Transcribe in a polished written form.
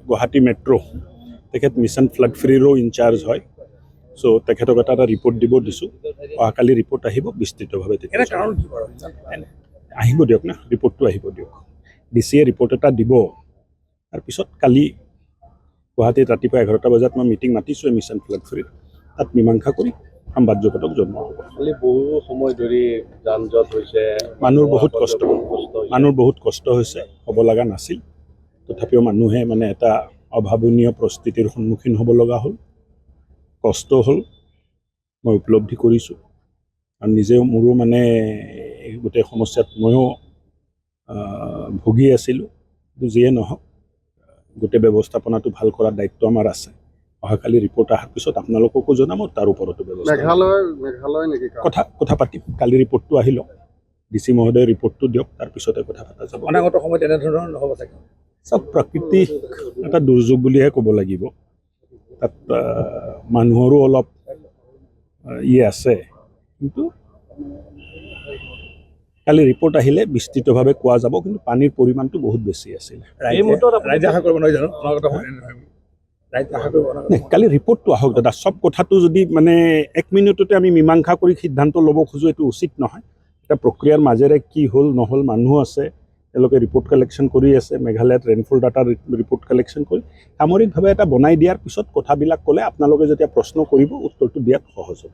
Guwahati metro' তেখেত mission flood ফ্ৰীৰো in-charge হয়। চ' তেখেতক এটা ৰিপৰ্ট দিব দিছোঁ। অহাকালি ৰিপৰ্ট আহিব বিস্তৃতভাৱে। আহিব দিয়ক না, ৰিপৰ্টটো আহিব দিয়ক। DCয়ে ৰিপৰ্ট এটা দিব। তাৰপিছত কালি গুৱাহাটীত ৰাতিপুৱা 11টা বজাত মই মিটিং মাতিছোঁ মিছন ফ্লাড ফ্ৰীৰ। তাত মীমাংসা কৰি সাম্বাদ জগতক জন্ম হ'ব। বহু সময় ধৰি যান জঁট হৈছে, মানুহৰ বহুত কষ্ট হৈছে, হ'ব লগা নাছিল। তথাপিও মানুহে মানে এটা অভাৱনীয় পৰিস্থিতিৰ সন্মুখীন হ'ব লগা হ'ল, কষ্ট হ'ল, মই উপলব্ধি কৰিছোঁ। আৰু নিজেও মোৰো মানে গোটেই সমস্যাত ময়ো ভুগি আছিলোঁ। কিন্তু যিয়ে নহওক গোটেই ব্যৱস্থাপনাটো ভাল কৰাৰ দায়িত্ব আমাৰ আছে। অহাকালি ৰিপৰ্ট অহাৰ পিছত আপোনালোককো জনাম, তাৰ ওপৰতো ব্যৱস্থা কথা পাতিম। কালি ৰিপৰ্টটো আহি লওক, DC মহোদয়ে ৰিপৰ্টটো দিয়ক, তাৰপিছতে কথা পতা যাব। অনাগত সময়ত এনেধৰণৰ নহ'ব চাগে। চব প্ৰাকৃতিক এটা দুৰ্যোগ বুলিহে ক'ব লাগিব। তাত মানুহৰো অলপ আছে, কিন্তু কালি ৰিপৰ্ট আহিলে বিস্তৃতভাৱে কোৱা যাব। কিন্তু পানীৰ পৰিমাণটো বহুত বেছি আছিল। ৰাইজে আশা কৰিব নহয় জানো, অনাগত সময়ত কালি ৰিপৰ্টটো আহক দাদা। চব কথাটো যদি মানে 1 মিনিটতে আমি মীমাংসা কৰি সিদ্ধান্ত ল'ব খোজোঁ, এইটো উচিত নহয়। এটা প্ৰক্ৰিয়াৰ মাজেৰে কি হ'ল নহ'ল, মানুহ আছে, তেওঁলোকে ৰিপৰ্ট কালেকশ্যন কৰি আছে। মেঘালয়ত ৰেইনফল ডাটা ৰিপৰ্ট কালেকশ্যন কৰি সামৰিকভাৱে এটা বনাই দিয়াৰ পিছত কথাবিলাক ক'লে আপোনালোকে যেতিয়া প্ৰশ্ন কৰিব উত্তৰটো দিয়াত সহজ হ'ব।